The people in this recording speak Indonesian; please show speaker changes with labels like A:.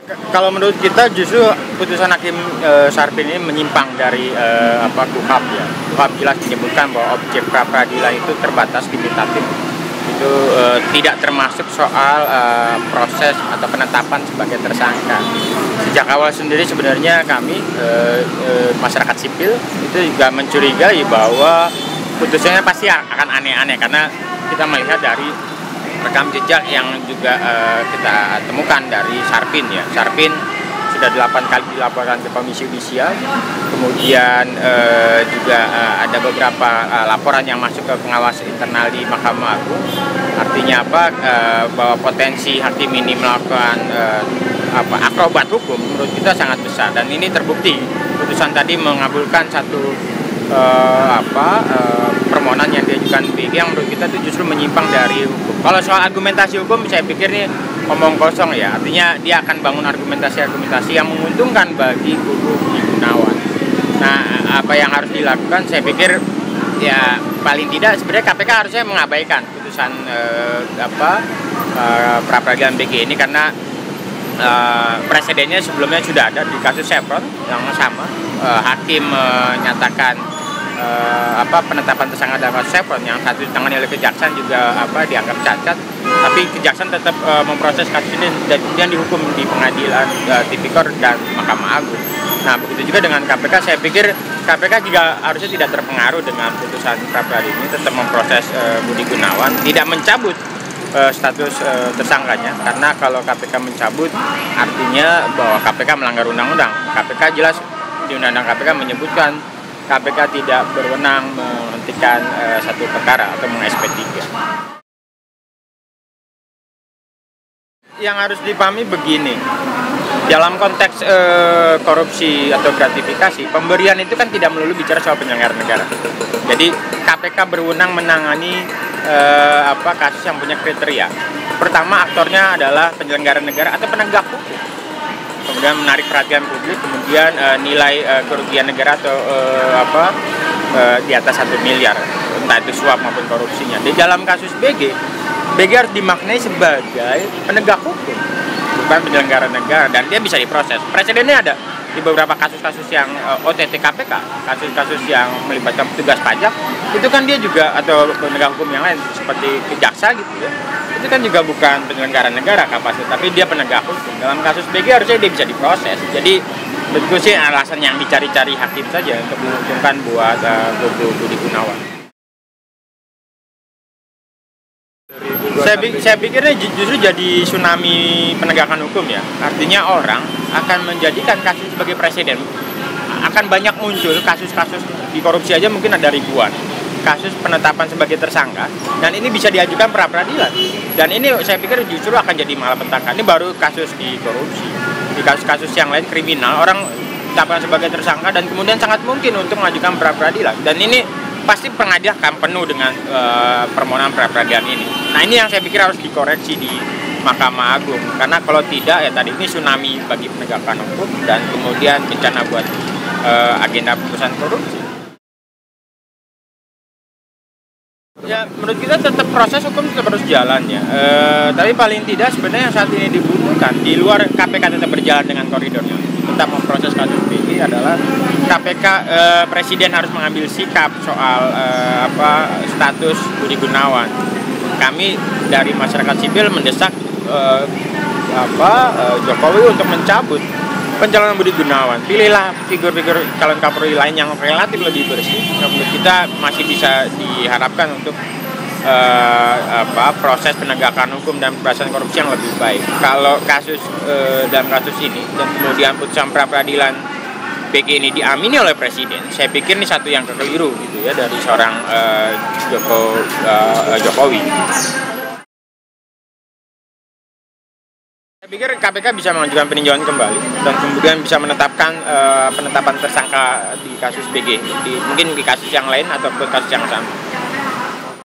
A: Kalau menurut kita justru putusan Hakim Sarpin ini menyimpang dari KUHAP ya. KUHAP jelas menyebutkan bahwa objek pra peradilan itu terbatas limitatif. Itu tidak termasuk soal proses atau penetapan sebagai tersangka. Sejak awal sendiri sebenarnya kami masyarakat sipil itu juga mencurigai bahwa putusannya pasti akan aneh-aneh karena kita melihat dari rekam jejak yang juga kita temukan dari Sarpin ya. Sarpin sudah 8 kali dilaporkan ke Komisi Yudisial, kemudian juga ada beberapa laporan yang masuk ke pengawas internal di Mahkamah Agung. Artinya apa? Bahwa potensi hakim ini melakukan akrobat hukum menurut kita sangat besar, dan ini terbukti. Putusan tadi mengabulkan satu permohonan yang diajukan BG yang menurut kita itu justru menyimpang dari hukum. Kalau soal argumentasi hukum saya pikir ini omong kosong ya, artinya dia akan bangun argumentasi yang menguntungkan bagi kubu Budi Gunawan. Nah, apa yang harus dilakukan saya pikir ya paling tidak sebenarnya KPK harusnya mengabaikan putusan pra peradilan BG ini karena presidennya sebelumnya sudah ada di kasus Chevron yang sama. Hakim menyatakan penetapan tersangka dalam kasus Chevron yang satu ditangani oleh Kejaksaan juga dianggap cacat, tapi Kejaksaan tetap memproses kasus ini dan kemudian dihukum di pengadilan tipikor dan Mahkamah Agung. Nah, begitu juga dengan KPK, saya pikir KPK juga harusnya tidak terpengaruh dengan putusan pra peradilan ini, tetap memproses Budi Gunawan, tidak mencabut status tersangkanya, karena kalau KPK mencabut artinya bahwa KPK melanggar undang-undang. KPK jelas di undang-undang KPK menyebutkan KPK tidak berwenang menghentikan satu perkara atau meng-SP3. Yang harus dipahami begini, dalam konteks korupsi atau gratifikasi, pemberian itu kan tidak melulu bicara soal penyelenggara negara. Jadi KPK berwenang menangani kasus yang punya kriteria. Pertama, aktornya adalah penyelenggara negara atau penegak hukum. Kemudian menarik perhatian publik, kemudian nilai kerugian negara atau di atas 1 miliar, entah itu suap maupun korupsinya. Di dalam kasus BG harus dimaknai sebagai penegak hukum, bukan penyelenggara negara, dan dia bisa diproses. Presidennya ada di beberapa kasus-kasus yang OTT KPK, kasus-kasus yang melibatkan petugas pajak, itu kan dia juga, atau penegak hukum yang lain seperti kejaksa gitu ya, itu kan juga bukan penyelenggara negara kapasitas, tapi dia penegak hukum. Dalam kasus BG harusnya dia bisa diproses. Jadi menurutku sih alasan yang dicari-cari hakim saja untuk menguntungkan buat Budi Gunawan. Saya pikirnya justru jadi tsunami penegakan hukum ya. Artinya orang akan menjadikan kasus sebagai presiden. Akan banyak muncul kasus-kasus di korupsi aja mungkin ada ribuan. Kasus penetapan sebagai tersangka, dan ini bisa diajukan pra peradilan. Dan ini saya pikir justru akan jadi malapetaka. Ini baru kasus di korupsi. Di kasus-kasus yang lain kriminal, orang ditetapkan sebagai tersangka dan kemudian sangat mungkin untuk mengajukan pra peradilan. Dan ini pasti pengadilan akan penuh dengan permohonan pra peradilan ini. Nah, ini yang saya pikir harus dikoreksi di Mahkamah Agung, karena kalau tidak ya tadi ini tsunami bagi penegakan hukum dan kemudian bencana buat agenda putusan korupsi. Ya, menurut kita tetap proses hukum tetap harus jalan ya. Tapi paling tidak sebenarnya yang saat ini dibutuhkan di luar KPK tetap berjalan dengan koridornya, tetap memproses kasus BG adalah KPK, Presiden harus mengambil sikap soal status Budi Gunawan. Kami dari masyarakat sipil mendesak Jokowi untuk mencabut pencalonan Budi Gunawan. Pilihlah figur-figur calon Kapolri lain yang relatif lebih bersih. Menurut kita masih bisa diharapkan untuk proses penegakan hukum dan pemberantasan korupsi yang lebih baik. Kalau kasus dalam kasus ini dan kemudian putusan pra peradilan BG ini diamini oleh Presiden, saya pikir ini satu yang keliru gitu ya dari seorang Jokowi. Saya pikir KPK bisa mengajukan peninjauan kembali dan kemudian bisa menetapkan penetapan tersangka di kasus BG, mungkin di kasus yang lain ataupun kasus yang sama.